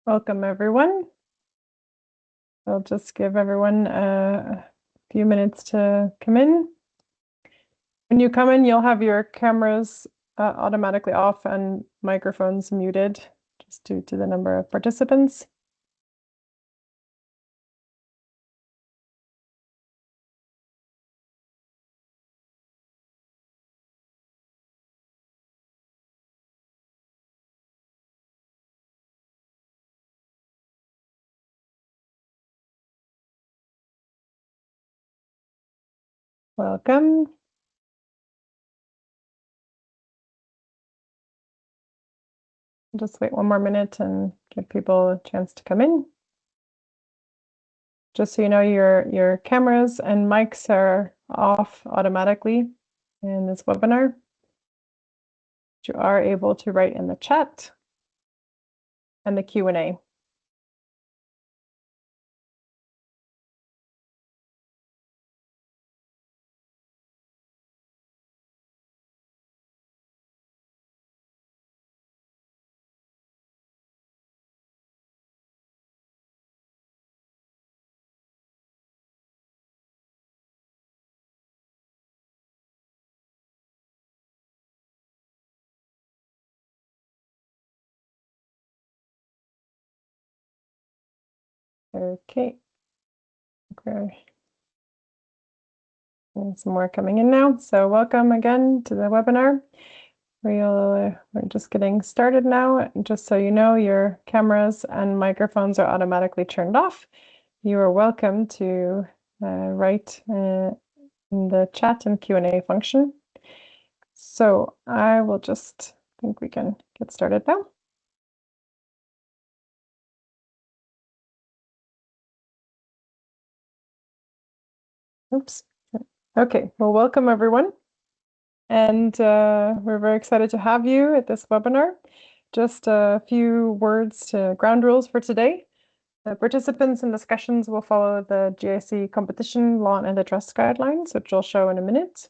Welcome, everyone. I'll just give everyone a few minutes to come in. When you come in, you'll have your cameras automatically off and microphones muted, just due to the number of participants. Welcome. Just wait one more minute and give people a chance to come in. Just so you know, your cameras and mics are off automatically in this webinar. You are able to write in the chat and the Q&A. Okay. And some more coming in now. So welcome again to the webinar. We're just getting started now. Just so you know, your cameras and microphones are automatically turned off. You are welcome to write in the chat and Q&A function. So I will just think we can get started now. Oops. Okay, well, welcome everyone. And we're very excited to have you at this webinar. Just a few words to ground rules for today. The participants and discussions will follow the GIC competition law and antitrust guidelines, which I'll show in a minute.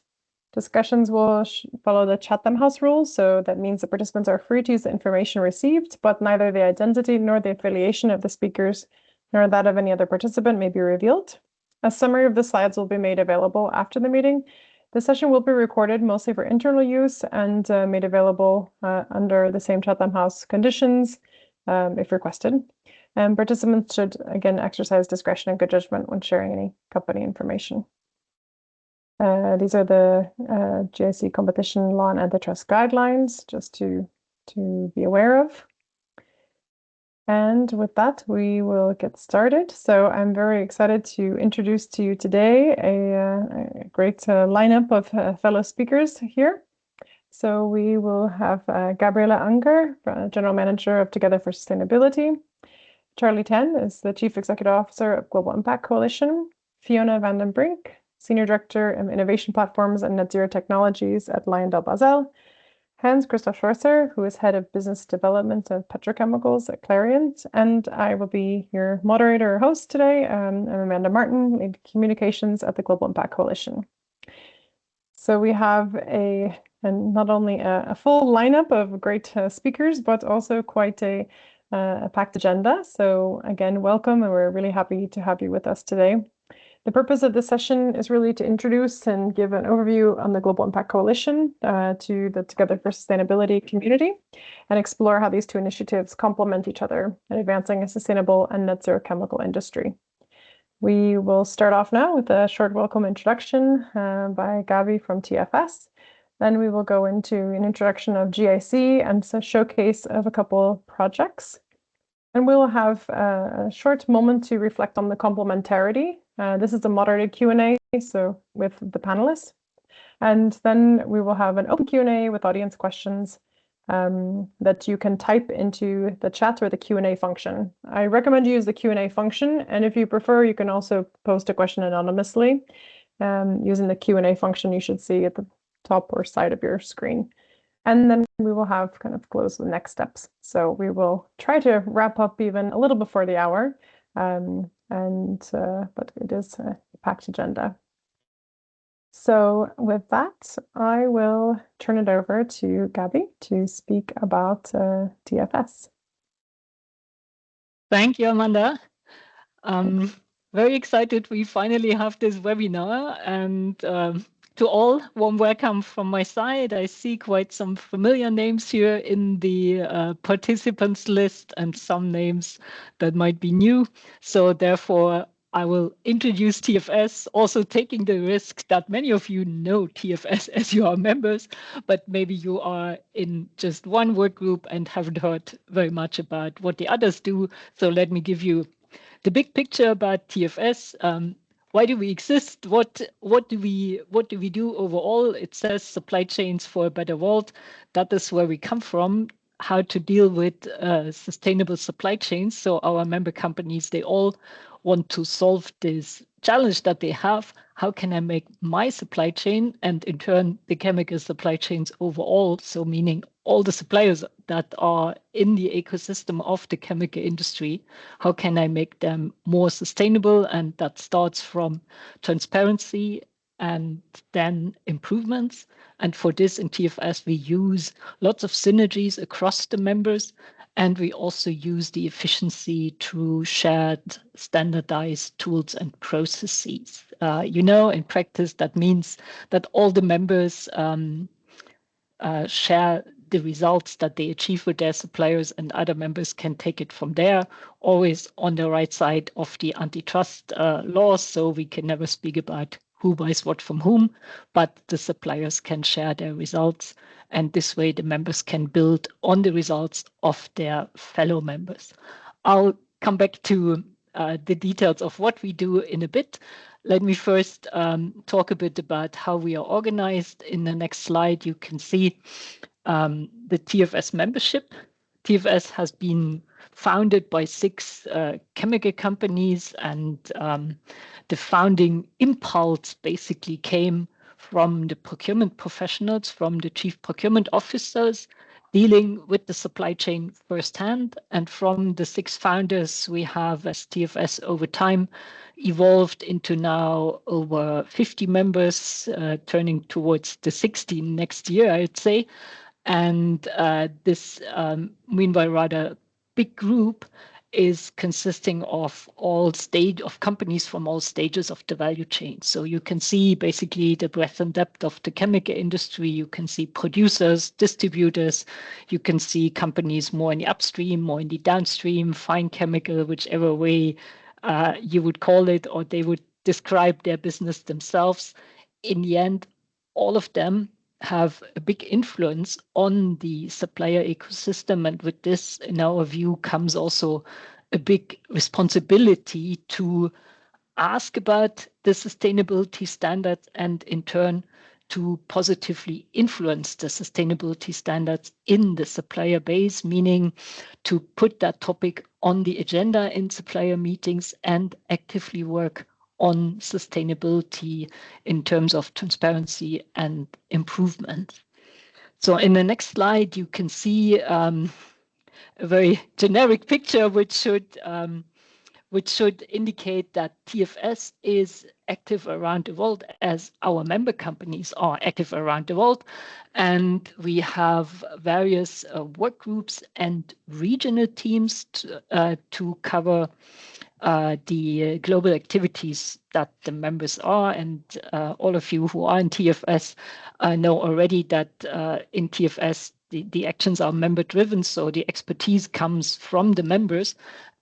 Discussions will follow the Chatham House rules, so that means the participants are free to use the information received, but neither the identity nor the affiliation of the speakers nor that of any other participant may be revealed. A summary of the slides will be made available after the meeting. The session will be recorded mostly for internal use and made available under the same Chatham House conditions if requested. And participants should, again, exercise discretion and good judgment when sharing any company information. These are the GIC competition law and antitrust guidelines, just to be aware of. And with that, we will get started. So I'm very excited to introduce to you today a great lineup of fellow speakers here. So we will have Gabriele Unger, General Manager of Together for Sustainability. Charlie Tan is the Chief Executive Officer of Global Impact Coalition. Fiona van den Brink, Senior Director of Innovation Platforms and Net Zero Technologies at LyondellBasell. Hans-Christoph Schwarzer, who is Head of Business Development of Petrochemicals at Clariant. And I will be your moderator or host today. I'm Amanda Martin, Lead Communications at the Global Impact Coalition. So we have not only a full lineup of great speakers, but also quite a packed agenda. So again, welcome, and we're really happy to have you with us today. The purpose of this session is really to introduce and give an overview on the Global Impact Coalition to the Together for Sustainability community and explore how these two initiatives complement each other in advancing a sustainable and net zero chemical industry. We will start off now with a short welcome introduction by Gabi from TfS. Then we will go into an introduction of GIC and a showcase of a couple projects. And we will have a short moment to reflect on the complementarity. This is a moderated Q&A, so with the panelists. And then we will have an open Q&A with audience questions that you can type into the chat or the Q&A function. I recommend you use the Q&A function, and if you prefer, you can also post a question anonymously. Using the Q&A function you should see at the top or side of your screen. And then we will have kind of close the next steps. So we will try to wrap up even a little before the hour, but it is a packed agenda. So with that, I will turn it over to Gabi to speak about TfS. Thank you, Amanda. Very excited we finally have this webinar, and to all, warm welcome from my side. I see quite some familiar names here in the participants list and some names that might be new. So therefore, I will introduce TfS, also taking the risk that many of you know TfS as you are members, but maybe you are in just one work group and haven't heard very much about what the others do. So let me give you the big picture about TfS. Why do we exist? What do we do overall? It says supply chains for a better world. That is where we come from. How to deal with sustainable supply chains. So our member companies, they all want to solve this challenge that they have. How can I make my supply chain and in turn the chemical supply chains overall, so meaning all the suppliers that are in the ecosystem of the chemical industry, how can I make them more sustainable? And that starts from transparency and then improvements. And for this in TfS, we use lots of synergies across the members. And we also use the efficiency through shared standardized tools and processes. In practice, that means that all the members share the results that they achieve with their suppliers, and other members can take it from there, always on the right side of the antitrust laws. So we can never speak about who buys what from whom, but the suppliers can share their results. And this way the members can build on the results of their fellow members. I'll come back to the details of what we do in a bit. Let me first talk a bit about how we are organized. In the next slide, you can see the TfS membership. TfS has been founded by 6 chemical companies, and the founding impulse basically came from the procurement professionals, from the chief procurement officers dealing with the supply chain firsthand. And from the 6 founders we have as TfS over time evolved into now over 50 members, turning towards the 60 next year, I'd say. And this, meanwhile, rather big group is consisting of companies from all stages of the value chain. So you can see basically the breadth and depth of the chemical industry. You can see producers, distributors. You can see companies more in the upstream, more in the downstream, fine chemical, whichever way you would call it, or they would describe their business themselves. In the end, all of them have a big influence on the supplier ecosystem. And with this, in our view, comes also a big responsibility to ask about the sustainability standards and in turn to positively influence the sustainability standards in the supplier base, meaning to put that topic on the agenda in supplier meetings and actively work on sustainability in terms of transparency and improvement. So in the next slide, you can see a very generic picture, which should indicate that TfS is active around the world, as our member companies are active around the world. And we have various work groups and regional teams to cover the global activities that the members are. And all of you who are in TfS know already that in TfS, the actions are member driven. So the expertise comes from the members.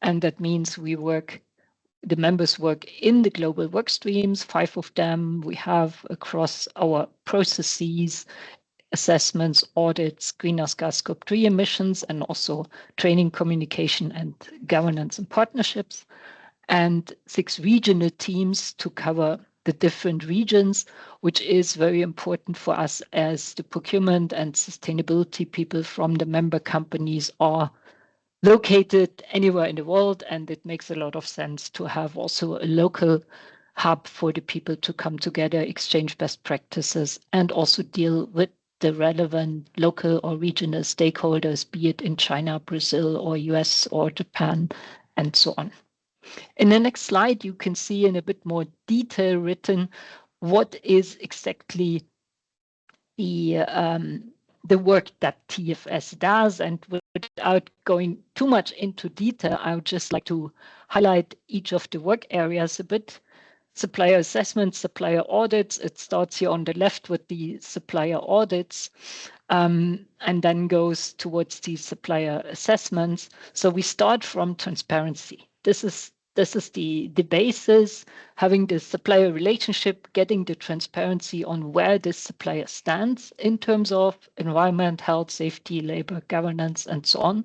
And that means the members work in the global work streams, 5 of them we have across our processes, assessments, audits, greenhouse gas scope 3 emissions, and also training, communication, and governance and partnerships. And 6 regional teams to cover the different regions, which is very important for us as the procurement and sustainability people from the member companies are located anywhere in the world, and it makes a lot of sense to have also a local hub for the people to come together, exchange best practices, and also deal with the relevant local or regional stakeholders, be it in China, Brazil, or US, or Japan, and so on. In the next slide, you can see in a bit more detail written what is exactly the the work that TfS does. And without going too much into detail, I would just like to highlight each of the work areas a bit. Supplier assessments, supplier audits. It starts here on the left with the supplier audits, and then goes towards the supplier assessments. So we start from transparency. This is the basis, having the supplier relationship, getting the transparency on where this supplier stands in terms of environment, health, safety, labor, governance, and so on.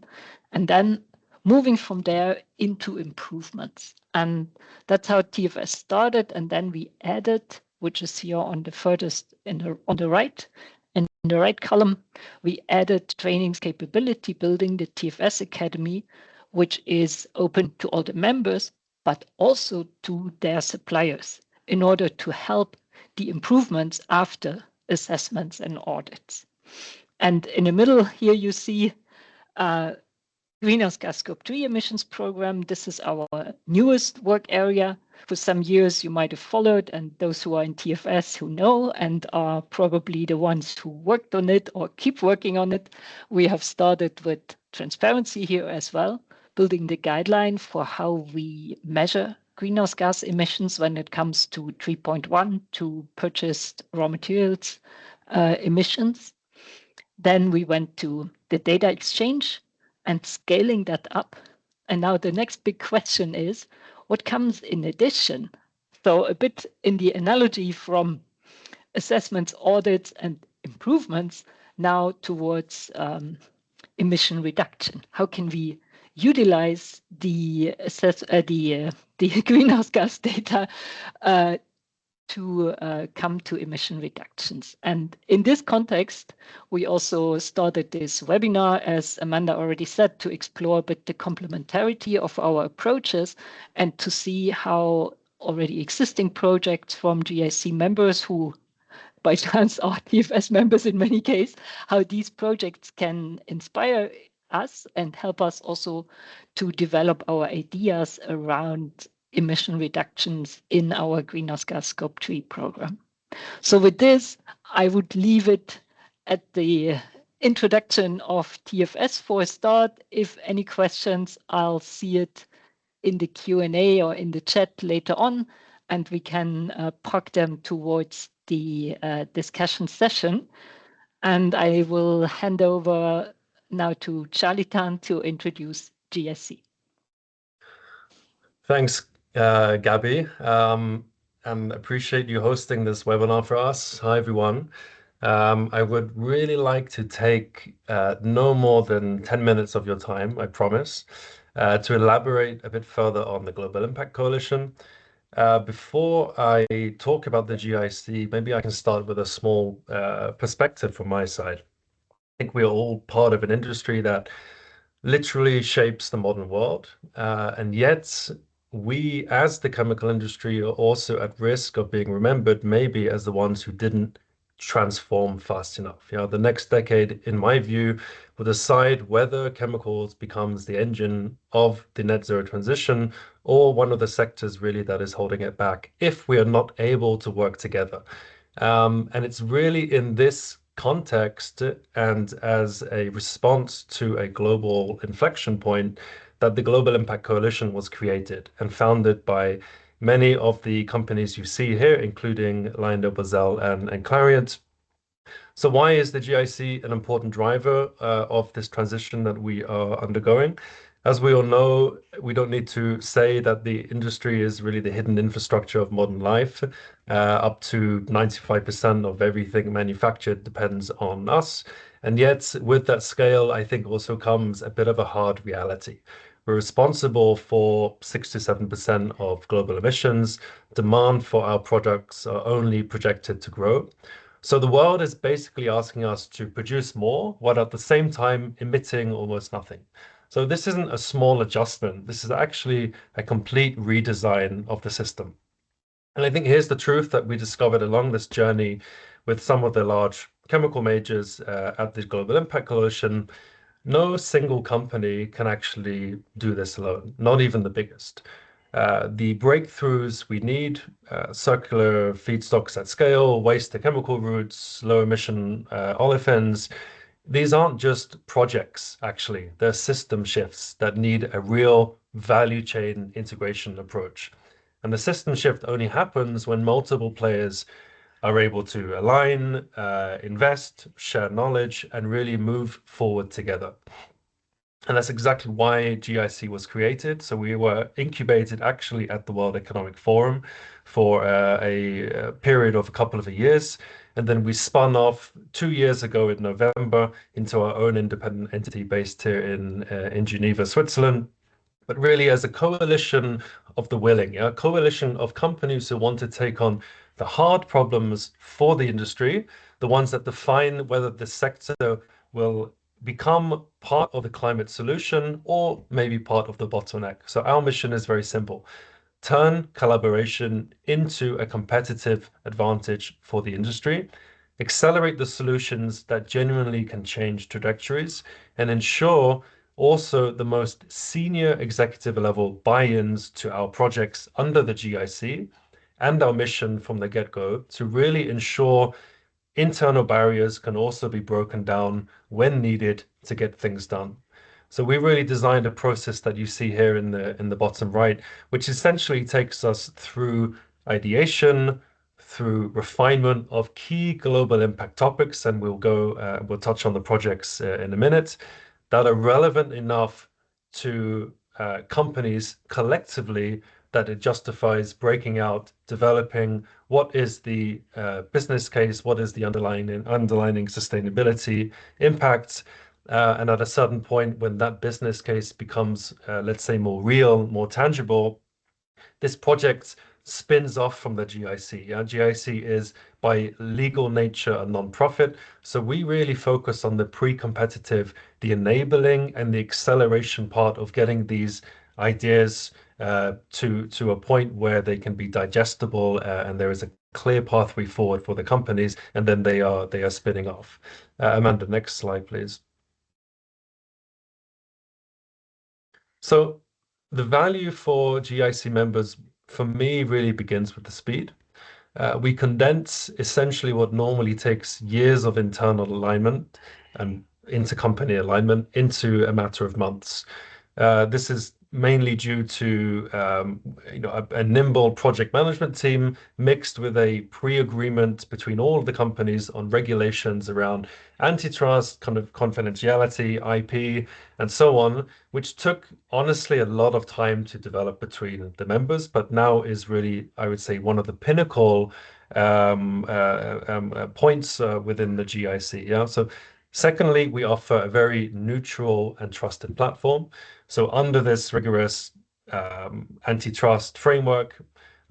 And then moving from there into improvements. And that's how TfS started. And then we added, which is here on the furthest on the right, in the right column, we added trainings capability building, the TfS Academy, which is open to all the members, but also to their suppliers in order to help the improvements after assessments and audits. And in the middle here, you see greenhouse gas scope 3 emissions program. This is our newest work area. For some years you might have followed, and those who are in TfS who know and are probably the ones who worked on it or keep working on it. We have started with transparency here as well, building the guideline for how we measure greenhouse gas emissions when it comes to 3.1 to purchased raw materials emissions. Then we went to the data exchange and scaling that up. And now the next big question is, what comes in addition? So a bit in the analogy from assessments, audits, and improvements now towards emission reduction. How can we utilize the greenhouse gas data to come to emission reductions? And in this context, we also started this webinar, as Amanda already said, to explore a bit the complementarity of our approaches and to see how already existing projects from GIC members who by chance are TfS members in many cases, how these projects can inspire us and help us also to develop our ideas around emission reductions in our greenhouse gas scope 3 program. So with this, I would leave it at the introduction of TfS for a start. If any questions, I'll see it in the Q&A or in the chat later on, and we can park them towards the discussion session. And I will hand over now to Charlitan to introduce GSC. Thanks, Gabby, and appreciate you hosting this webinar for us. Hi, everyone. I would really like to take no more than 10 minutes of your time, I promise, to elaborate a bit further on the Global Impact Coalition. Before I talk about the GIC, maybe I can start with a small perspective from my side. I think we are all part of an industry that literally shapes the modern world, and yet we, as the chemical industry, are also at risk of being remembered maybe as the ones who didn't transform fast enough. You know, the next decade, in my view, will decide whether chemicals becomes the engine of the net zero transition or one of the sectors really that is holding it back if we are not able to work together. And it's really in this context and as a response to a global inflection point that the Global Impact Coalition was created and founded by many of the companies you see here, including LyondellBasell and Clariant. So why is the GIC an important driver of this transition that we are undergoing? As we all know, we don't need to say that the industry is really the hidden infrastructure of modern life. Up to 95% of everything manufactured depends on us. And yet, with that scale, I think also comes a bit of a hard reality. We're responsible for 6 to 7% of global emissions. Demand for our products are only projected to grow. So the world is basically asking us to produce more, while at the same time emitting almost nothing. So this isn't a small adjustment. This is actually a complete redesign of the system. And I think here's the truth that we discovered along this journey with some of the large chemical majors at the Global Impact Coalition. No single company can actually do this alone, not even the biggest. The breakthroughs we need, circular feedstocks at scale, waste to chemical routes, low emission olefins, these aren't just projects, actually. They're system shifts that need a real value chain integration approach. And the system shift only happens when multiple players are able to align, invest, share knowledge, and really move forward together. And that's exactly why GIC was created. So we were incubated actually at the World Economic Forum for a period of a couple of years. And then we spun off 2 years ago in November into our own independent entity based here in Geneva, Switzerland, but really as a coalition of the willing, a coalition of companies who want to take on the hard problems for the industry, the ones that define whether the sector will become part of the climate solution or maybe part of the bottleneck. So our mission is very simple. Turn collaboration into a competitive advantage for the industry, accelerate the solutions that genuinely can change trajectories, and ensure also the most senior executive level buy-ins to our projects under the GIC and our mission from the get-go to really ensure internal barriers can also be broken down when needed to get things done. So we really designed a process that you see here in the bottom right, which essentially takes us through ideation, through refinement of key global impact topics, and we'll touch on the projects in a minute that are relevant enough to companies collectively that it justifies breaking out, developing what is the business case, what is the underlying sustainability impact, and at a certain point when that business case becomes, let's say, more real, more tangible, this project spins off from the GIC. GIC is by legal nature a non-profit, so we really focus on the pre-competitive, the enabling and the acceleration part of getting these ideas to a point where they can be digestible and there is a clear pathway forward for the companies, and then they are spinning off. Amanda, next slide, please. So the value for GIC members, for me, really begins with the speed. We condense essentially what normally takes years of internal alignment and intercompany alignment into a matter of months. This is mainly due to a nimble project management team mixed with a pre-agreement between all of the companies on regulations around antitrust, kind of confidentiality, IP, and so on, which took honestly a lot of time to develop between the members, but now is really, I would say, one of the pinnacle points within the GIC. Yeah. So secondly, we offer a very neutral and trusted platform. So under this rigorous antitrust framework,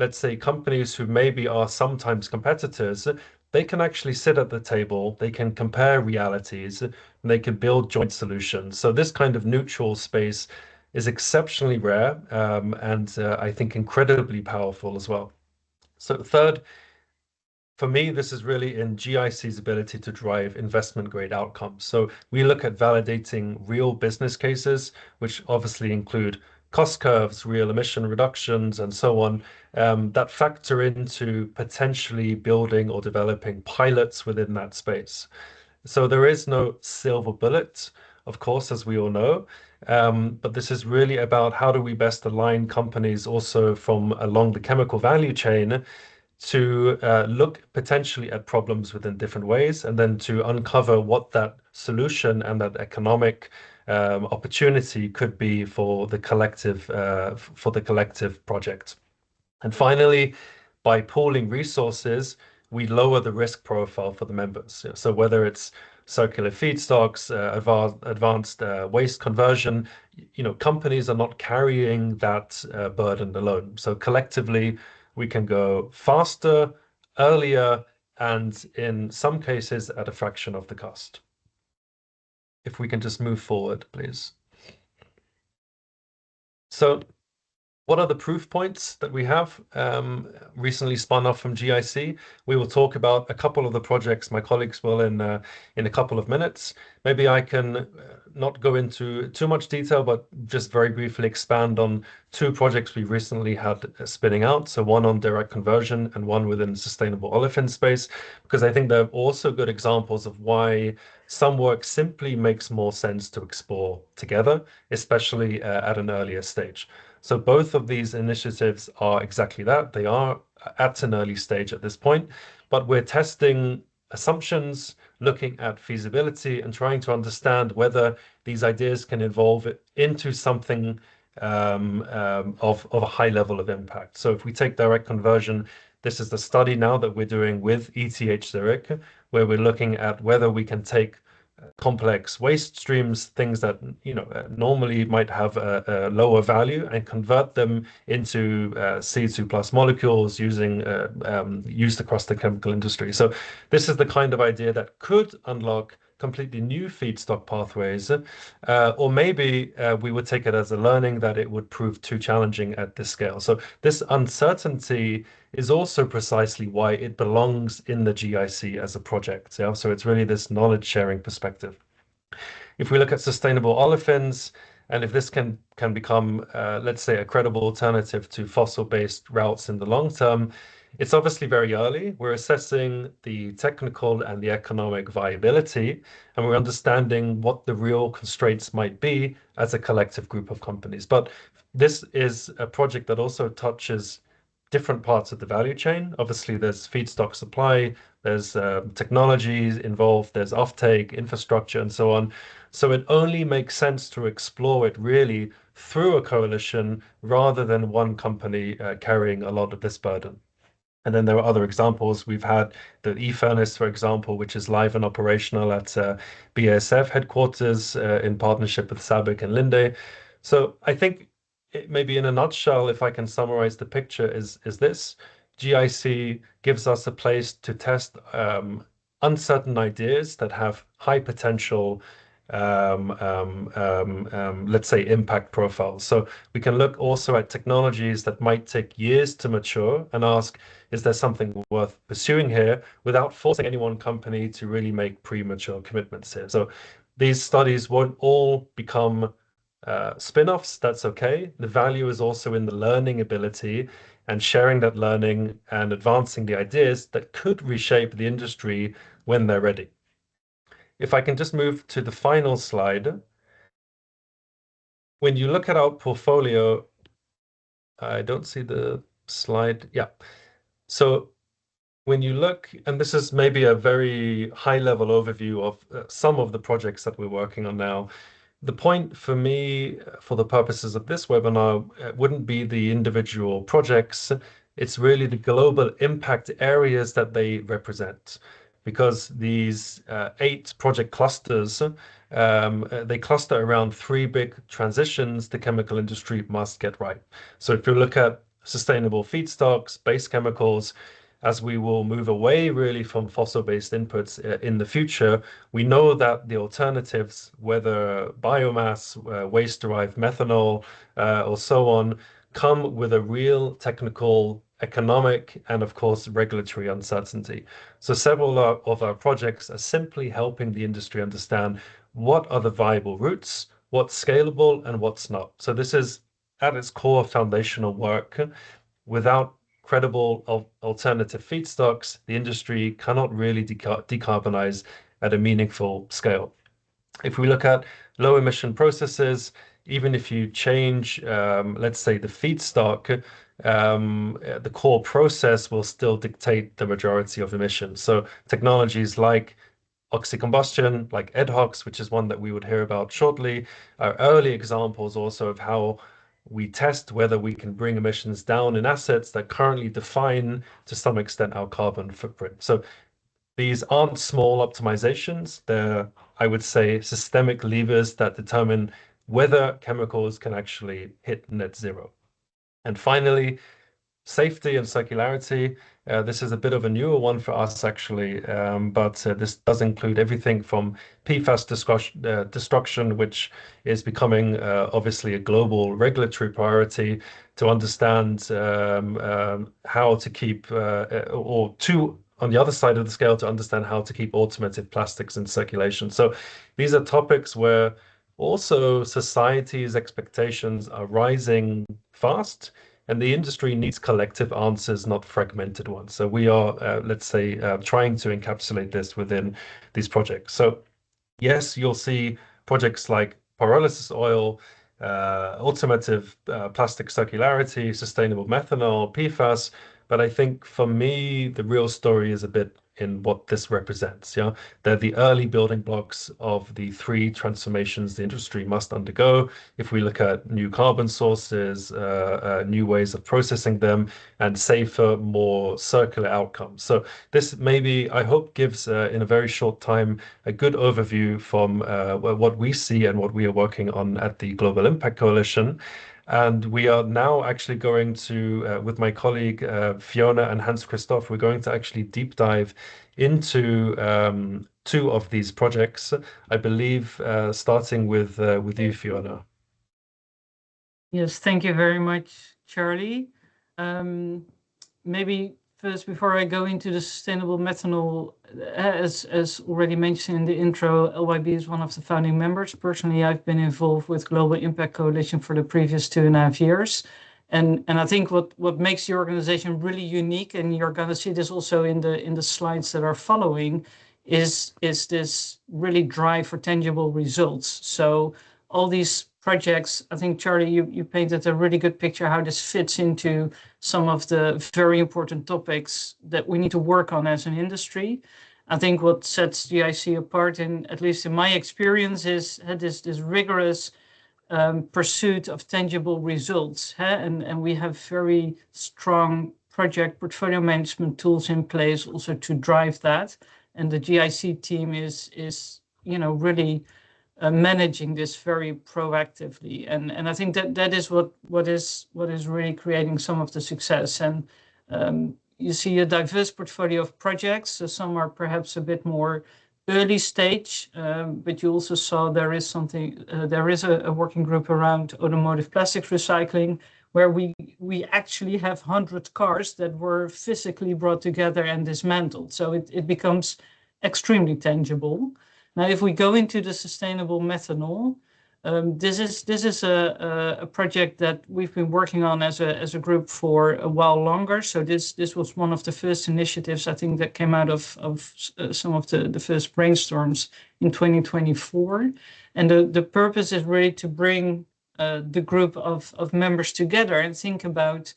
let's say companies who maybe are sometimes competitors, they can actually sit at the table, they can compare realities, and they can build joint solutions. So this kind of neutral space is exceptionally rare and I think incredibly powerful as well. So third, for me, this is really in GIC's ability to drive investment grade outcomes. So we look at validating real business cases, which obviously include cost curves, real emission reductions, and so on, that factor into potentially building or developing pilots within that space. So there is no silver bullet, of course, as we all know. But this is really about how do we best align companies also from along the chemical value chain to look potentially at problems within different ways and then to uncover what that solution and that economic opportunity could be for the collective project. And finally, by pooling resources, we lower the risk profile for the members. So whether it's circular feedstocks, advanced waste conversion, companies are not carrying that burden alone. So collectively, we can go faster, earlier, and in some cases at a fraction of the cost. If we can just move forward, please. So What are the proof points that we have recently spun off from GIC? We will talk about a couple of the projects. My colleagues will in a couple of minutes. Maybe I can not go into too much detail, but just very briefly expand on two projects we recently had spinning out. So one on direct conversion and one within sustainable olefin space, because I think they're also good examples of why some work simply makes more sense to explore together, especially at an earlier stage. So both of these initiatives are exactly that. They are at an early stage at this point, but we're testing assumptions, looking at feasibility, and trying to understand whether these ideas can evolve into something of a high level of impact. So if we take direct conversion, this is the study now that we're doing with ETH Zurich, where we're looking at whether we can take complex waste streams, things that normally might have a lower value, and convert them into CO2 plus molecules used across the chemical industry. So this is the kind of idea that could unlock completely new feedstock pathways, or maybe we would take it as a learning that it would prove too challenging at this scale. So this uncertainty is also precisely why it belongs in the GIC as a project. Yeah? So it's really this knowledge sharing perspective. If we look at sustainable olefins, and if this can become, let's say, a credible alternative to fossil-based routes in the long term, it's obviously very early. We're assessing the technical and the economic viability, and we're understanding what the real constraints might be as a collective group of companies. But this is a project that also touches different parts of the value chain. Obviously, there's feedstock supply, there's technologies involved, there's offtake, infrastructure, and so on. So it only makes sense to explore it really through a coalition rather than one company carrying a lot of this burden. And then there are other examples. We've had the e-furnace, for example, which is live and operational at BASF headquarters in partnership with SABIC and Linde. So I think maybe in a nutshell, if I can summarize the picture, is this. GIC gives us a place to test uncertain ideas that have high potential, let's say, impact profiles. So we can look also at technologies that might take years to mature and ask, is there something worth pursuing here without forcing any one company to really make premature commitments here? So these studies won't all become spin-offs. That's okay. The value is also in the learning ability and sharing that learning and advancing the ideas that could reshape the industry when they're ready. If I can just move to the final slide. When you look at our portfolio, I don't see the slide. Yeah. So when you look, and this is maybe a very high-level overview of some of the projects that we're working on now. The point for me, for the purposes of this webinar, wouldn't be the individual projects. It's really the global impact areas that they represent. Because these 8 project clusters, they cluster around 3 big transitions the chemical industry must get right. So if you look at sustainable feedstocks, base chemicals, as we will move away really from fossil-based inputs in the future, we know that the alternatives, whether biomass, waste-derived methanol, or so on, come with a real technical, economic, and of course, regulatory uncertainty. So several of our projects are simply helping the industry understand what are the viable routes, what's scalable, and what's not. So this is at its core foundational work. Without credible alternative feedstocks, the industry cannot really decarbonize at a meaningful scale. If we look at low emission processes, even if you change, let's say, the feedstock, the core process will still dictate the majority of emissions. So technologies like oxycombustion, like EDHOX, which is one that we would hear about shortly, are early examples also of how we test whether we can bring emissions down in assets that currently define, to some extent, our carbon footprint. So these aren't small optimizations. They're, I would say, systemic levers that determine whether chemicals can actually hit net zero. And finally, safety and circularity. This is a bit of a newer one for us, actually, but this does include everything from PFAS destruction, which is becoming obviously a global regulatory priority, to understand how to keep, on the other side of the scale, to understand how to keep automotive plastics in circulation. So these are topics where also society's expectations are rising fast, and the industry needs collective answers, not fragmented ones. So we are, let's say, trying to encapsulate this within these projects. So yes, you'll see projects like pyrolysis oil, automotive plastic circularity, sustainable methanol, PFAS. But I think for me, the real story is a bit in what this represents. Yeah, they're the early building blocks of the three transformations the industry must undergo. If we look at new carbon sources, new ways of processing them, and safer, more circular outcomes. So this maybe, I hope, gives in a very short time a good overview from what we see and what we are working on at the Global Impact Coalition. And we are now actually going to, with my colleague Fiona and Hans-Christoph, we're going to actually deep dive into two of these projects, I believe, starting with you, Fiona. Yes, thank you very much, Charlie. Maybe first, before I go into the sustainable methanol, as already mentioned in the intro, LYB is one of the founding members. Personally, I've been involved with Global Impact Coalition for the previous 2.5 years. And I think what makes the organization really unique, and you're going to see this also in the slides that are following, is this really drive for tangible results. So all these projects, I think, Charlie, you painted a really good picture how this fits into some of the very important topics that we need to work on as an industry. I think what sets GIC apart, at least in my experience, is this rigorous pursuit of tangible results. And we have very strong project portfolio management tools in place also to drive that. And the GIC team is really managing this very proactively, and I think that is what is really creating some of the success. And you see a diverse portfolio of projects. So some are perhaps a bit more early stage, but you also saw there is a working group around automotive plastics recycling, where we actually have 100 cars that were physically brought together and dismantled. So it becomes extremely tangible. Now, if we go into the sustainable methanol, this is a project that we've been working on as a group for a while longer. So this was one of the first initiatives, I think, that came out of some of the first brainstorms in 2024. And the purpose is really to bring the group of members together and think about,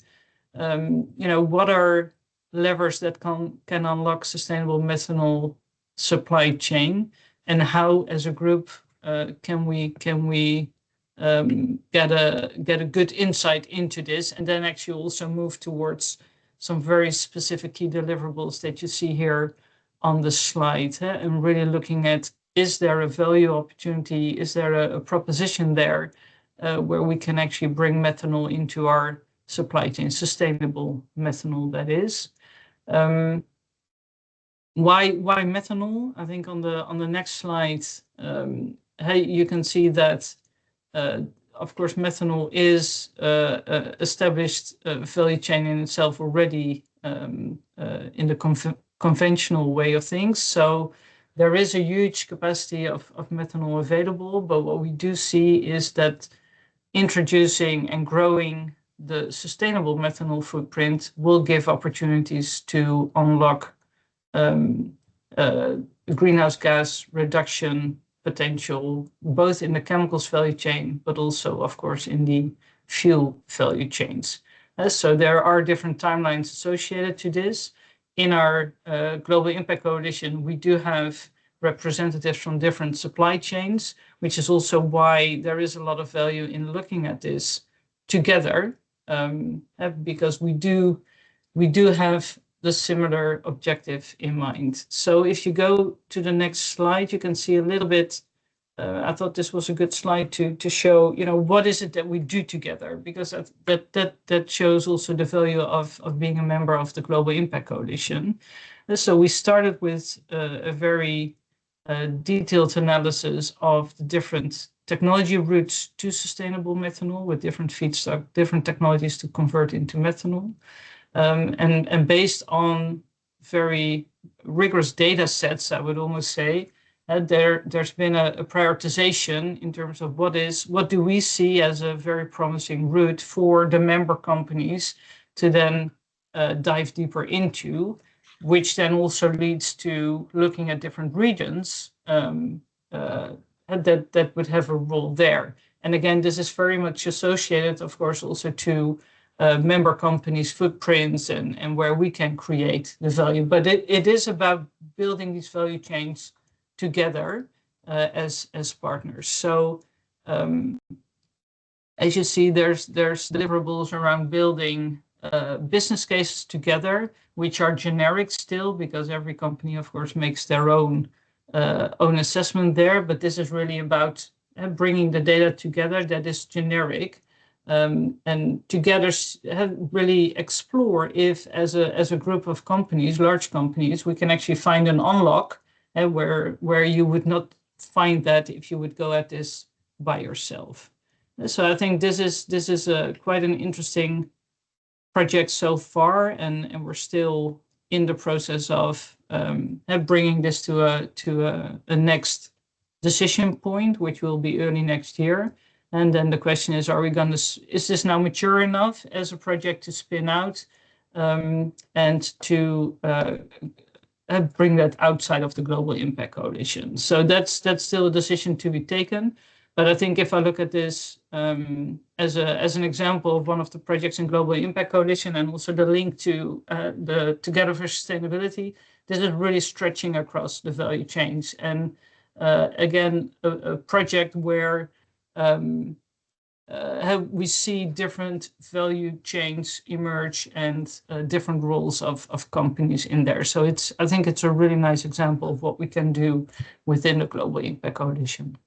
what are levers that can unlock sustainable methanol supply chain, and how, as a group, can we get a good insight into this, and then actually also move towards some very specific key deliverables that you see here on the slide, and really looking at, is there a value opportunity, is there a proposition there where we can actually bring methanol into our supply chain, sustainable methanol, that is. Why methanol? I think on the next slide, you can see that, of course, methanol is established value chain in itself already in the conventional way of things. So there is a huge capacity of methanol available, but what we do see is that introducing and growing the sustainable methanol footprint will give opportunities to unlock greenhouse gas reduction potential, both in the chemicals value chain, but also, of course, in the fuel value chains. So there are different timelines associated to this. In our Global Impact Coalition, we do have representatives from different supply chains, which is also why there is a lot of value in looking at this together, because we do have the similar objective in mind. So if you go to the next slide, you can see a little bit I thought this was a good slide to show, what is it that we do together, because that shows also the value of being a member of the Global Impact Coalition. So we started with a very detailed analysis of the different technology routes to sustainable methanol with different feedstock, different technologies to convert into methanol. And based on very rigorous data sets, I would almost say, there's been a prioritization in terms of what do we see as a very promising route for the member companies to then dive deeper into, which then also leads to looking at different regions that would have a role there. And again, this is very much associated, of course, also to member companies' footprints and where we can create the value. But it is about building these value chains together as partners. So as you see, there's deliverables around building business cases together, which are generic still, because every company, of course, makes their own assessment there. But this is really about bringing the data together that is generic, and together really explore if, as a group of companies, large companies, we can actually find an unlock where you would not find that if you would go at this by yourself. So I think this is quite an interesting project so far, and we're still in the process of bringing this to a next decision point, which will be early next year. And then the question is, is this now mature enough as a project to spin out and to bring that outside of the Global Impact Coalition? So that's still a decision to be taken. But I think if I look at this as an example of one of the projects in Global Impact Coalition, and also the link to the Together for Sustainability, this is really stretching across the value chains. And again, a project where we see different value chains emerge and different roles of companies in there. So I think it's a really nice example of what we can do within the Global Impact Coalition.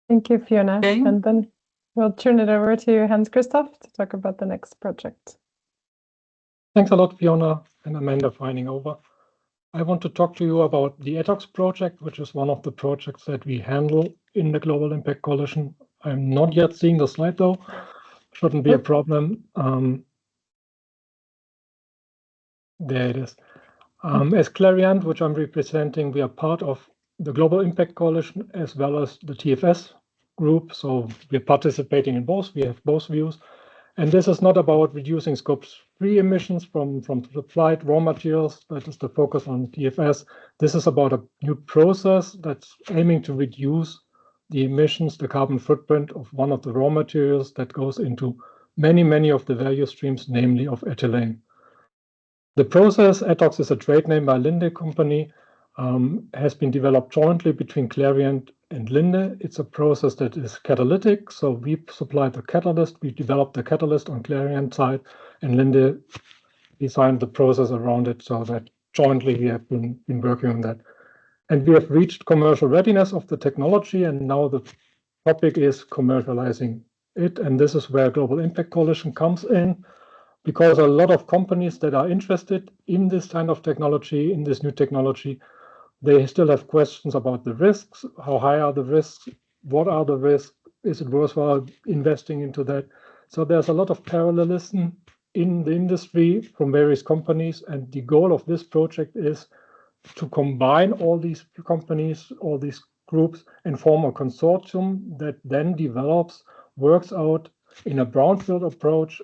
Thank you, Fiona. Okay. And then we'll turn it over to Hans-Christoph to talk about the next project. Thanks a lot, Fiona and Amanda, for handing over. I want to talk to you about the ETOX project, which is one of the projects that we handle in the Global Impact Coalition. I'm not yet seeing the slide, though. Shouldn't be a problem. There it is. As Clariant, which I'm representing, we are part of the Global Impact Coalition as well as the TfS group. So we're participating in both. We have both views. And this is not about reducing Scope 3 emissions from supplied raw materials. That is the focus on TfS. This is about a new process that's aiming to reduce the emissions, the carbon footprint of one of the raw materials that goes into many of the value streams, namely of ethylene. The process, ETOX is a trade name by Linde company, has been developed jointly between Clariant and Linde. It's a process that is catalytic. So we supply the catalyst, we developed the catalyst on Clariant side, and Linde designed the process around it, so that jointly we have been working on that. And we have reached commercial readiness of the technology, and now the topic is commercializing it. And this is where Global Impact Coalition comes in, because a lot of companies that are interested in this kind of technology, in this new technology, they still have questions about the risks. How high are the risks? What are the risks? Is it worthwhile investing into that? So there's a lot of parallelism in the industry from various companies. And the goal of this project is to combine all these companies, all these groups, and form a consortium that then develops, works out in a brownfield approach,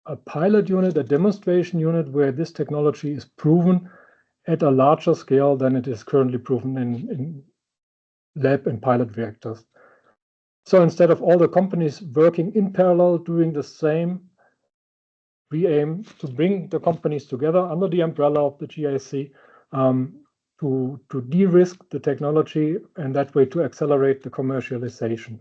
a pilot unit, a demonstration unit where this technology is proven at a larger scale than it is currently proven in lab and pilot reactors. So instead of all the companies working in parallel doing the same, we aim to bring the companies together under the umbrella of the GIC to de-risk the technology, and that way to accelerate the commercialization.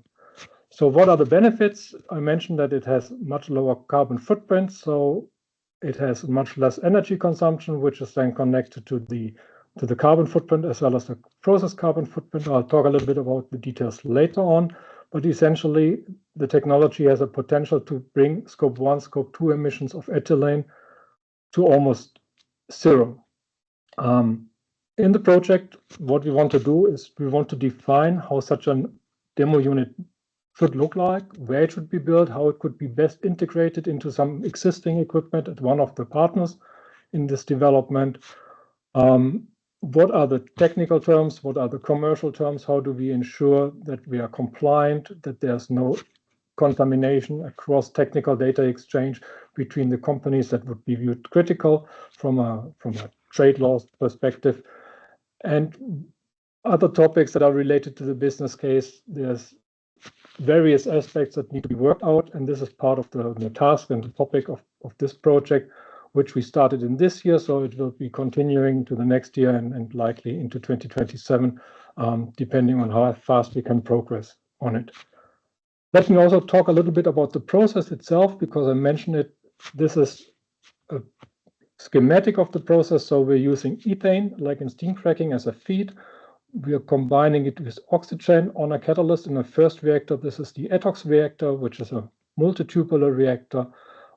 So what are the benefits? I mentioned that it has much lower carbon footprint, so it has much less energy consumption, which is then connected to the to the carbon footprint as well as the process carbon footprint. I'll talk a little bit about the details later on, but essentially the technology has a potential to bring scope 1, scope 2 emissions of ethylene to almost zero. In the project, what we want to do is we want to define how such a demo unit should look like, where it should be built, how it could be best integrated into some existing equipment at one of the partners in this development. What are the technical terms? What are the commercial terms? How do we ensure that we are compliant, that there's no contamination across technical data exchange between the companies that would be viewed critical from a trade law perspective, and other topics that are related to the business case. There's various aspects that need to be worked out, and this is part of the task and the topic of this project, which we started in this year, so it will be continuing to the next year and likely into 2027, depending on how fast we can progress on it. Let me also talk a little bit about the process itself, because I mentioned it. This is a schematic of the process. So we're using ethane, like in steam cracking, as a feed. We are combining it with oxygen on a catalyst in a first reactor. This is the ATOX reactor, which is a multitubular reactor,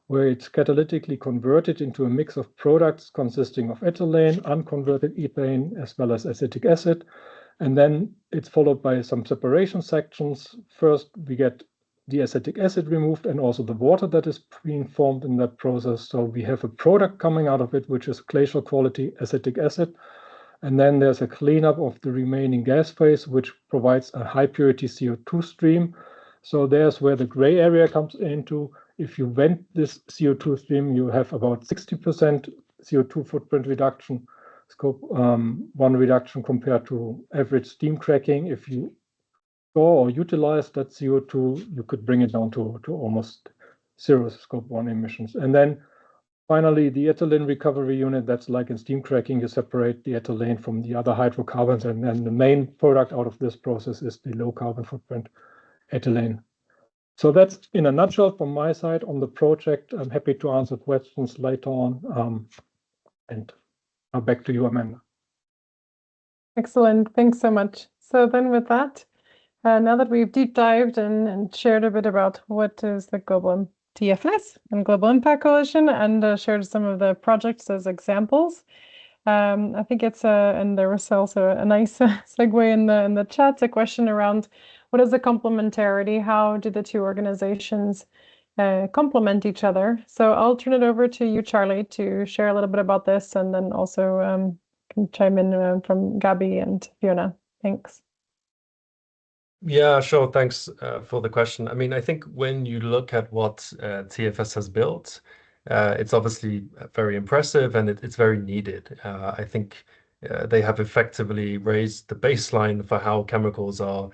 where it's catalytically converted into a mix of products consisting of ethylene, unconverted ethane, as well as acetic acid. And then it's followed by some separation sections. First, we get the acetic acid removed and also the water that is being formed in that process. So we have a product coming out of it, which is glacial quality acetic acid. And then there's a cleanup of the remaining gas phase, which provides a high purity CO2 stream. So there's where the gray area comes into. If you vent this CO2 stream, you have about 60% CO2 footprint reduction, scope 1 reduction compared to average steam cracking. If you go or utilize that CO2, you could bring it down to almost zero scope 1 emissions. And then finally, the ethylene recovery unit, that's like in steam cracking, you separate the ethylene from the other hydrocarbons, and then the main product out of this process is the low carbon footprint ethylene. So that's in a nutshell from my side on the project. I'm happy to answer questions later on. And now back to you, Amanda. Excellent. Thanks so much. So then with that, now that we've deep dived and shared a bit about what is the Global TfS and Global Impact Coalition, and shared some of the projects as examples, I think it's and there was also a nice segue in the chat, a question around what is the complementarity? How do the two organizations complement each other? So I'll turn it over to you, Charlie, to share a little bit about this, and then also can chime in from Gabby and Fiona. Thanks. Yeah, sure. Thanks for the question. I mean, I think when you look at what TfS has built, it's obviously very impressive, and it's very needed. I think they have effectively raised the baseline for how chemicals are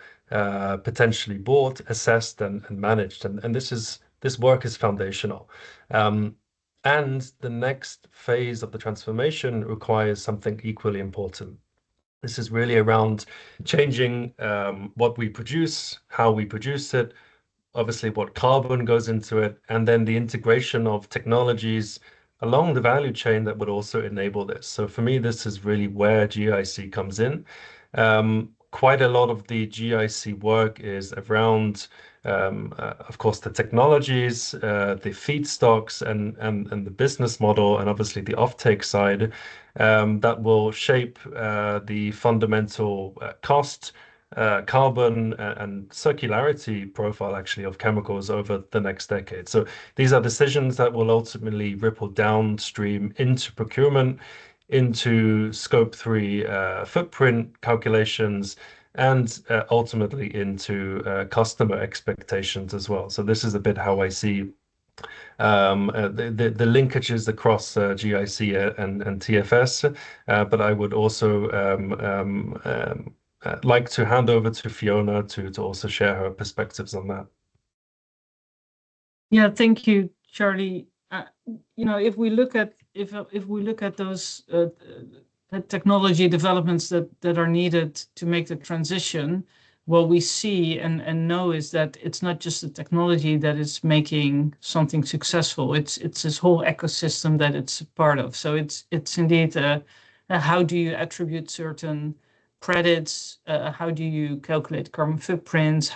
potentially bought, assessed, and managed. And this work is foundational. And the next phase of the transformation requires something equally important. This is really around changing what we produce, how we produce it, obviously what carbon goes into it, and then the integration of technologies along the value chain that would also enable this. So for me, this is really where GIC comes in. Quite a lot of the GIC work is around, of course, the technologies, the feedstocks, and the business model, and obviously the offtake side that will shape the fundamental cost, carbon, and circularity profile actually of chemicals over the next decade. So these are decisions that will ultimately ripple downstream into procurement, into scope 3 footprint calculations, and ultimately into customer expectations as well. So this is a bit how I see the linkages across GIC and TfS, but I would also like to hand over to Fiona to also share her perspectives on that. Yeah, thank you, Charlie. If we look at those technology developments that are needed to make the transition, what we see and know is that it's not just the technology that is making something successful. It's this whole ecosystem that it's a part of. So it's indeed a How do you attribute certain credits? How do you calculate carbon footprints?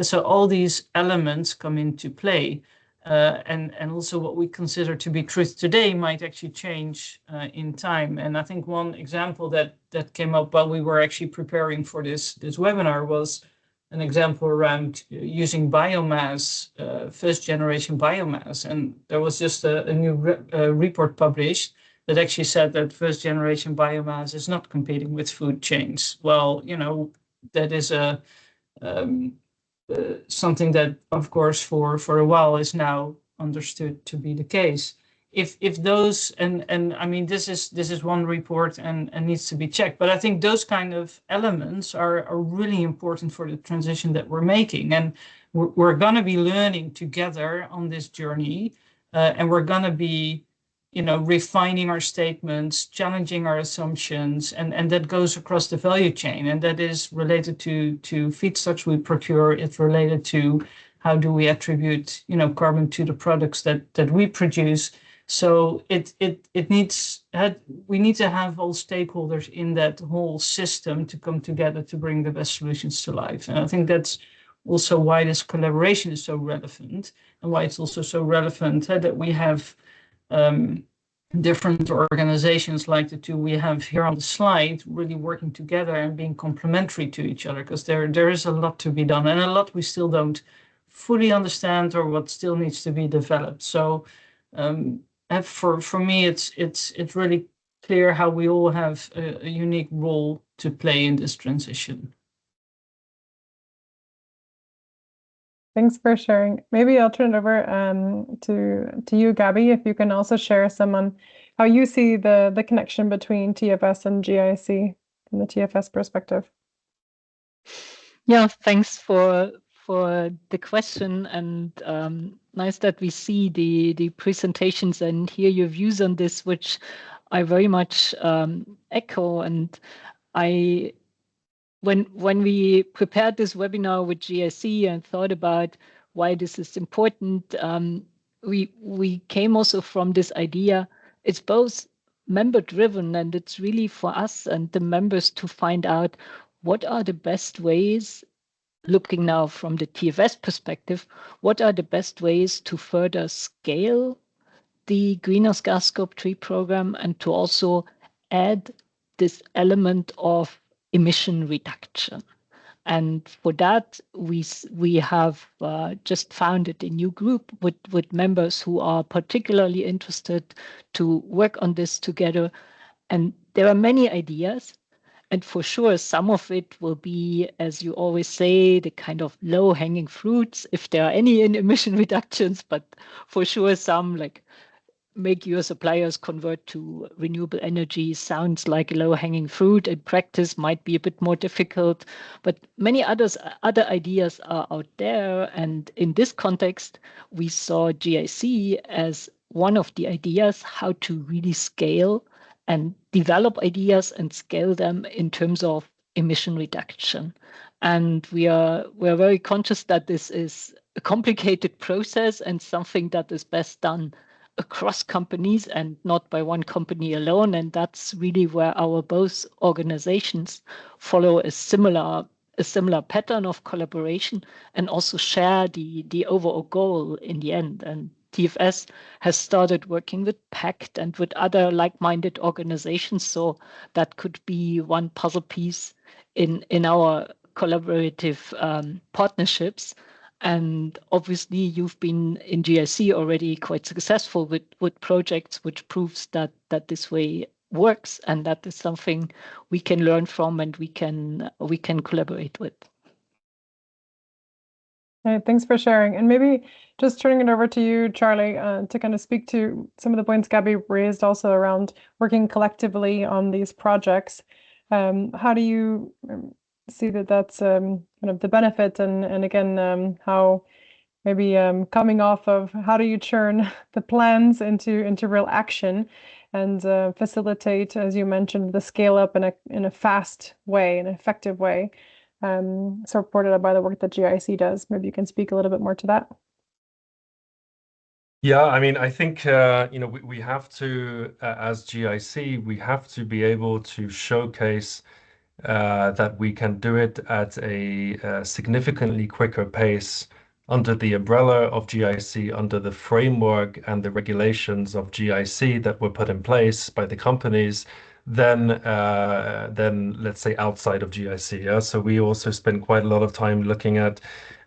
So all these elements come into play. And also what we consider to be truth today might actually change in time. And I think one example that came up while we were actually preparing for this webinar was an example around using biomass, first generation biomass. And there was just a new report published that actually said that first generation biomass is not competing with food chains. Well, that is something that, of course, for a while is now understood to be the case. If those and I mean this is one report and needs to be checked, but I think those kind of elements are really important for the transition that we're making, and we're going to be learning together on this journey, and we're going to be refining our statements, challenging our assumptions, and that goes across the value chain, and that is related to feedstocks we procure. It's related to how do we attribute carbon to the products that we produce. So we need to have all stakeholders in that whole system to come together to bring the best solutions to life. And I think that's also why this collaboration is so relevant, and why it's also so relevant that we have different organizations like the two we have here on the slide really working together and being complementary to each other, because there is a lot to be done and a lot we still don't fully understand or what still needs to be developed. So for me, it's really clear how we all have a unique role to play in this transition. Thanks for sharing. Maybe I'll turn it over to you, Gabby, if you can also share some on how you see the connection between TfS and GIC from the TfS perspective. Yeah, thanks for the question, and nice that we see the presentations and hear your views on this, which I very much echo. And when we prepared this webinar with GIC and thought about why this is important, we came also from this idea. It's both member driven, and it's really for us and the members to find out what are the best ways, looking now from the TfS perspective, what are the best ways to further scale the greenhouse gas scope 3 program, and to also add this element of emission reduction. And for that, we have just founded a new group with members who are particularly interested to work on this together. And there are many ideas. And for sure, some of it will be, as you always say, the kind of low-hanging fruits, if there are any in emission reductions. But for sure, some like make your suppliers convert to renewable energy sounds like a low-hanging fruit. In practice, might be a bit more difficult, but many other ideas are out there. And in this context, we saw GIC as one of the ideas how to really scale and develop ideas and scale them in terms of emission reduction. And we're very conscious that this is a complicated process and something that is best done across companies and not by one company alone. And that's really where our both organizations follow a similar pattern of collaboration and also share the overall goal in the end. And TfS has started working with PACT and with other like-minded organizations, so that could be one puzzle piece in our collaborative partnerships. And obviously, you've been in GIC already quite successful with projects, which proves that this way works, and that is something we can learn from and we can collaborate with. Right, thanks for sharing. And maybe just turning it over to you, Charlie, to kind of speak to some of the points Gabby raised also around working collectively on these projects. How do you see that's kind of the benefit, and again, how maybe coming off of how do you churn the plans into real action and facilitate, as you mentioned, the scale up in a fast way, an effective way, supported by the work that GIC does. Maybe you can speak a little bit more to that. Yeah, I mean, I think we have to, as GIC, we have to be able to showcase that we can do it at a significantly quicker pace under the umbrella of GIC, under the framework and the regulations of GIC that were put in place by the companies, than let's say outside of GIC. Yeah? So we also spend quite a lot of time looking at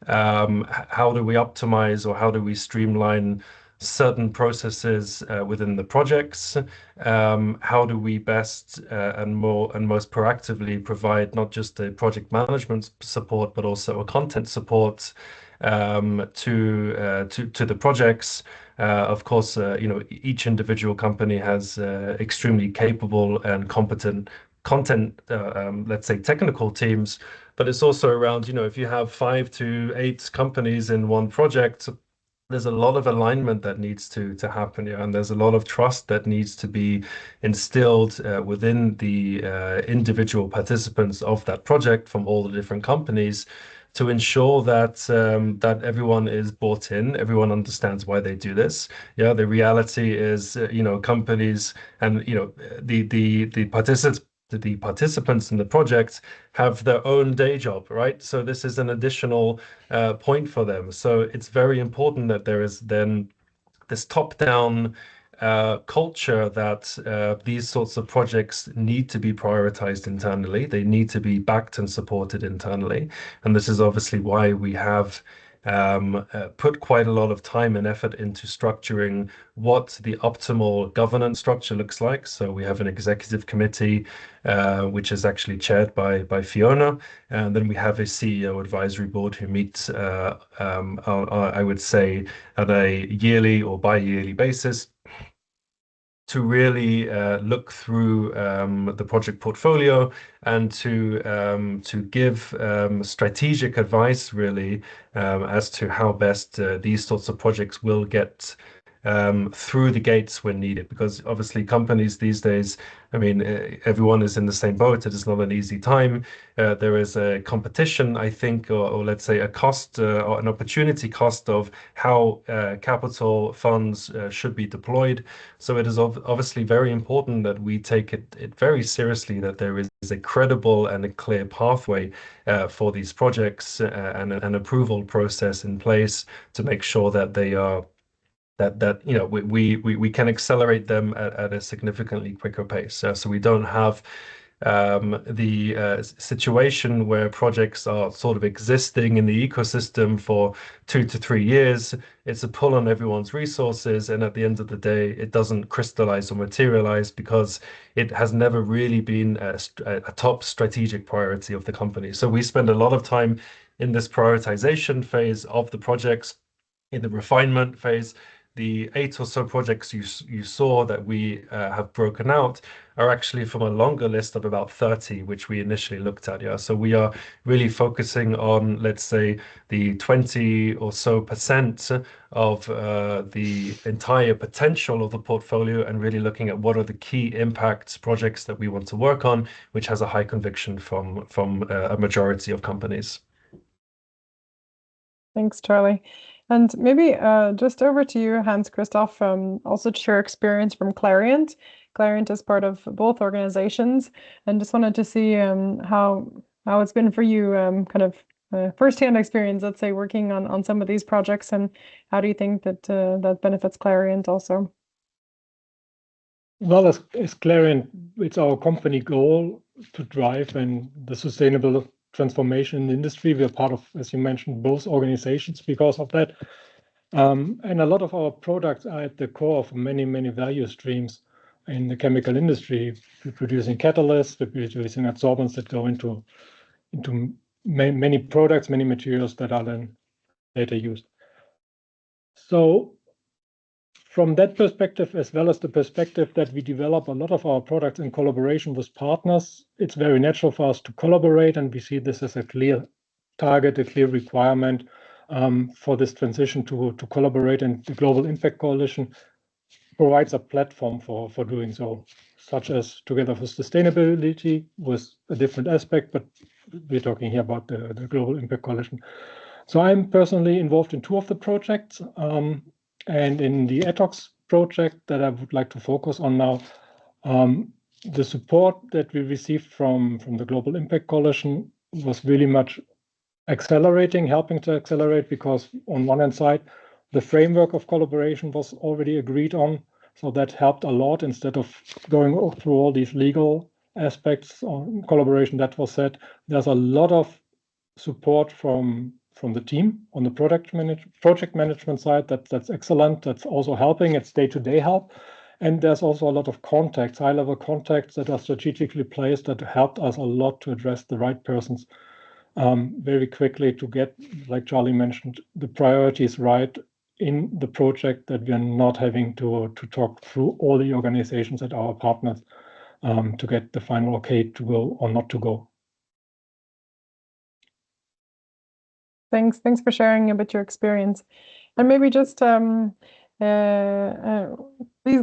how do we optimize or how do we streamline certain processes within the projects. How do we best and most proactively provide not just a project management support, but also a content support to the projects. Of course, each individual company has extremely capable and competent content, let's say technical teams, but it's also around, if you have 5 to 8 companies in one project, there's a lot of alignment that needs to happen, yeah, and there's a lot of trust that needs to be instilled within the individual participants of that project from all the different companies to ensure that that everyone is bought in, everyone understands why they do this. Yeah, the reality is, companies and the participants in the project have their own day job, right? So this is an additional point for them. So it's very important that there is then this top-down culture that these sorts of projects need to be prioritized internally. They need to be backed and supported internally. And this is obviously why we have put quite a lot of time and effort into structuring what the optimal governance structure looks like. So we have an executive committee, which is actually chaired by Fiona. And then we have a CEO advisory board who meets, I would say, at a yearly or bi-yearly basis to really look through the project portfolio and to give strategic advice really as to how best these sorts of projects will get through the gates when needed. Because obviously companies these days, I mean, everyone is in the same boat. It is not an easy time. There is a competition, I think, or let's say a cost or an opportunity cost of how capital funds should be deployed. So it is obviously very important that we take it very seriously, that there is a credible and a clear pathway for these projects and an approval process in place to make sure that they are that we can accelerate them at a significantly quicker pace. So we don't have the situation where projects are sort of existing in the ecosystem for 2 to 3 years. It's a pull on everyone's resources, and at the end of the day, it doesn't crystallize or materialize because it has never really been a top strategic priority of the company. So we spend a lot of time in this prioritization phase of the projects, in the refinement phase. The 8 or so projects you saw that we have broken out are actually from a longer list of about 30, which we initially looked at. Yeah, so we are really focusing on, let's say, the 20 or so % of the entire potential of the portfolio, and really looking at what are the key impacts projects that we want to work on, which has a high conviction from a majority of companies. Thanks, Charlie. And maybe just over to you, Hans-Christoph, also to your experience from Clariant. Clariant is part of both organizations, and just wanted to see how it's been for you, kind of firsthand experience, let's say, working on some of these projects, and how do you think that that benefits Clariant also? Well, as Clariant, it's our company goal to drive and the sustainable transformation in the industry. We are part of, as you mentioned, both organizations because of that. And a lot of our products are at the core of many, many value streams in the chemical industry. We're producing catalysts, we're producing adsorbents that go into many products, many materials that are then later used. So from that perspective, as well as the perspective that we develop a lot of our products in collaboration with partners, it's very natural for us to collaborate, and we see this as a clear target, a clear requirement for this transition to collaborate, and the Global Impact Coalition provides a platform for doing so, such as Together for Sustainability with a different aspect, but we're talking here about the Global Impact Coalition. So I'm personally involved in 2 of the projects. And in the ETOX project that I would like to focus on now, the support that we received from the Global Impact Coalition was really much helping to accelerate, because on one hand side, the framework of collaboration was already agreed on. So that helped a lot instead of going through all these legal aspects on collaboration that was said. There's a lot of support from the team on the project management side. That's excellent. That's also helping. It's day-to-day help. And there's also a lot of contacts, high-level contacts that are strategically placed that helped us a lot to address the right persons very quickly to get, like Charlie mentioned, the priorities right in the project, that we are not having to talk through all the organizations that are our partners to get the final okay to go or not to go. Thanks for sharing a bit your experience. And maybe just please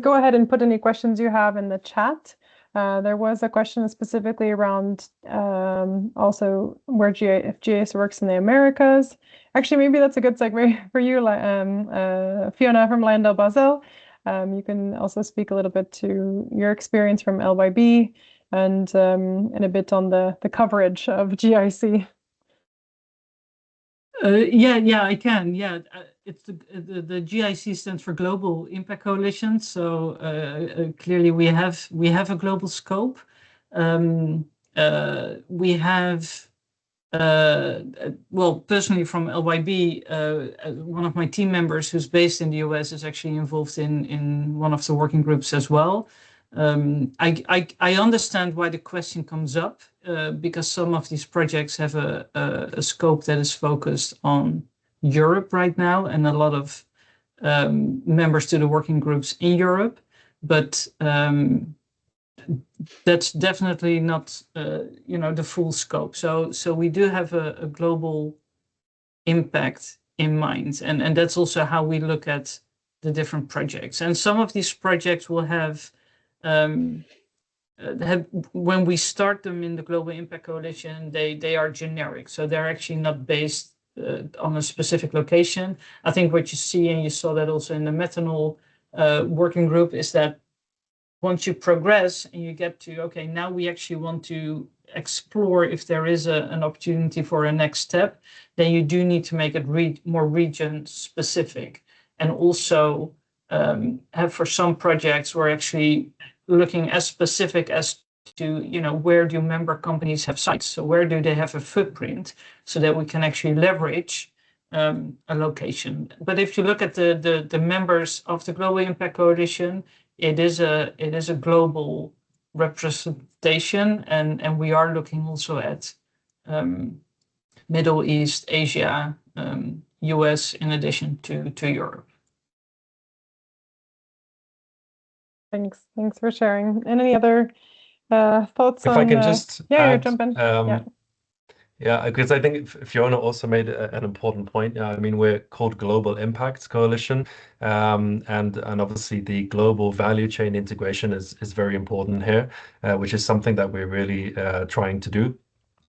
go ahead and put any questions you have in the chat. There was a question specifically around also where if GIS works in the Americas. Actually, maybe that's a good segue for you, Fiona from LyondellBasell. You can also speak a little bit to your experience from LYB and a bit on the coverage of GIC. Yeah, I can. Yeah, it's the GIC stands for Global Impact Coalition. So clearly we have a global scope. We have well, personally from LYB, one of my team members who's based in the US is actually involved in one of the working groups as well. I understand why the question comes up, because some of these projects have a scope that is focused on Europe right now, and a lot of members to the working groups in Europe. But that's definitely not the full scope. So we do have a global impact in mind, and that's also how we look at the different projects. And some of these projects will have when we start them in the Global Impact Coalition, they are generic. So they're actually not based on a specific location. I think what you see, and you saw that also in the methanol working group, is that once you progress and you get to, okay, now we actually want to explore if there is an opportunity for a next step, then you do need to make it more region specific. And also have, for some projects, we're actually looking as specific as to, where do member companies have sites? So where do they have a footprint, so that we can actually leverage a location. But if you look at the members of the Global Impact Coalition, it is a global representation, and we are looking also at Middle East, Asia, US, in addition to Europe. Thanks for sharing. And any other thoughts If on? I can just add, jump in. Yeah, because I think Fiona also made an important point. I mean, we're called Global Impact Coalition, and obviously the global value chain integration is very important here, which is something that we're really trying to do.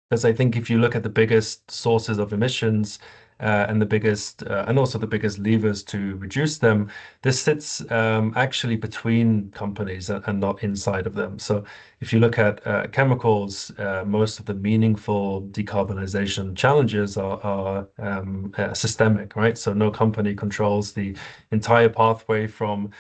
Because I think if you look at the biggest sources of emissions and the biggest and also the biggest levers to reduce them, this sits actually between companies and not inside of them. So if you look at chemicals, most of the meaningful decarbonization challenges are systemic, right? So no company controls the entire pathway from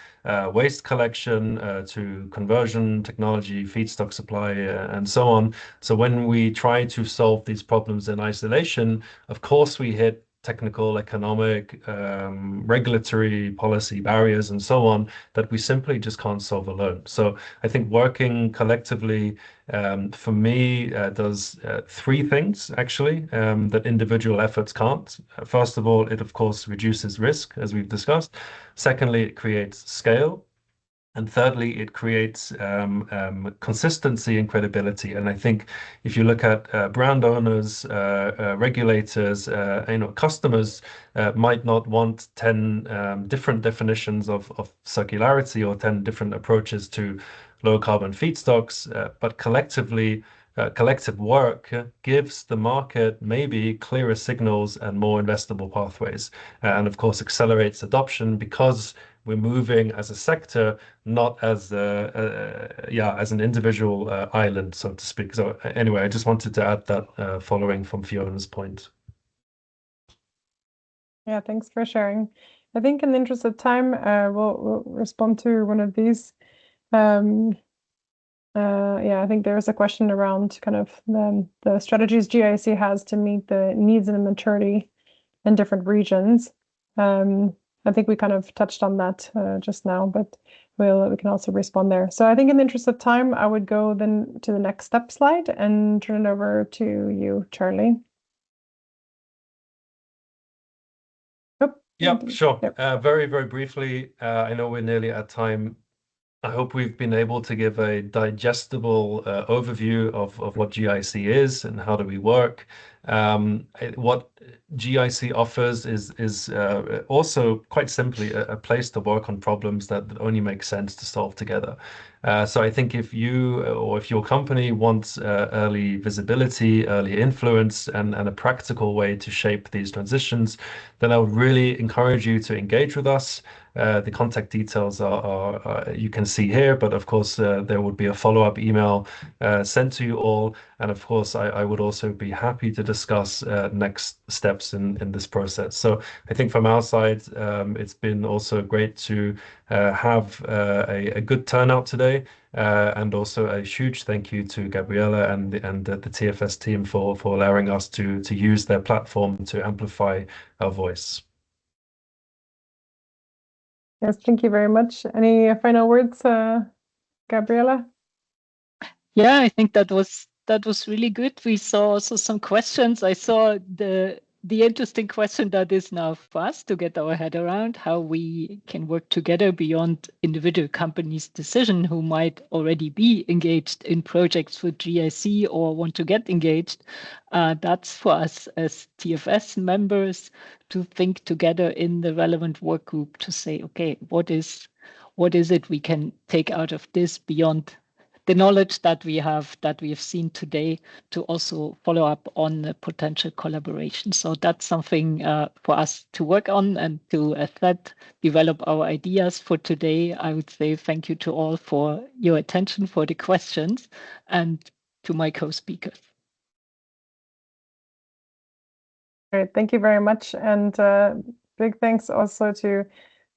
waste collection to conversion, technology, feedstock supply, and so on. So when we try to solve these problems in isolation, of course we hit technical, economic, regulatory policy barriers and so on that we simply just can't solve alone. So I think working collectively for me does three things actually that individual efforts can't. First of all, it of course reduces risk, as we've discussed. Secondly, it creates scale. And thirdly, it creates consistency and credibility. And I think if you look at brand owners, regulators, customers might not want 10 different definitions of circularity or 10 different approaches to low carbon feedstocks, but collectively collective work gives the market maybe clearer signals and more investable pathways, and of course accelerates adoption because we're moving as a sector, not as as an individual island, so to speak. So anyway, I just wanted to add that following from Fiona's point. Yeah, thanks for sharing. I think in the interest of time, we'll respond to one of these. I think there is a question around kind of the strategies GIC has to meet the needs and the maturity in different regions. I think we kind of touched on that just now, but we can also respond there. So I think in the interest of time, I would go then to the next step slide and turn it over to you, Charlie. Yeah, sure. Very, very briefly, I know we're nearly at time. I hope we've been able to give a digestible overview of what GIC is and how do we work. What GIC offers is also quite simply a place to work on problems that only make sense to solve together. So I think if you or if your company wants early visibility, early influence, and a practical way to shape these transitions, then I would really encourage you to engage with us. The contact details are you can see here, but of course there would be a follow-up email sent to you all, and of course I would also be happy to discuss next steps in this process. So I think from our side it's been also great to have a good turnout today, and also a huge thank you to Gabriele and the TfS team for allowing us to use their platform to amplify our voice. Yes, thank you very much. Any final words, Gabriele? Yeah, I think that was really good. We saw also some questions. I saw the interesting question that is now for us to get our head around how we can work together beyond individual companies' decision who might already be engaged in projects with GIC or want to get engaged. That's for us as TfS members to think together in the relevant work group to say, okay, what is it we can take out of this beyond the knowledge that we have seen today, to also follow up on the potential collaboration. So that's something for us to work on and to, as that, develop our ideas for today. I would say thank you to all for your attention, for the questions, and to my co-speakers. Great, thank you very much. And big thanks also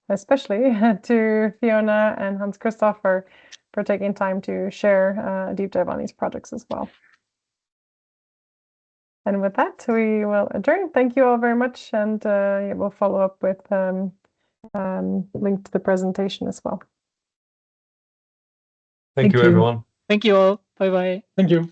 especially to Fiona and Hans-Christoph for taking time to share a deep dive on these projects as well. And with that, we will adjourn. Thank you all very much, and we'll follow up with link to the presentation as well. Thank you, everyone. Thank you all. Bye-bye. Thank you.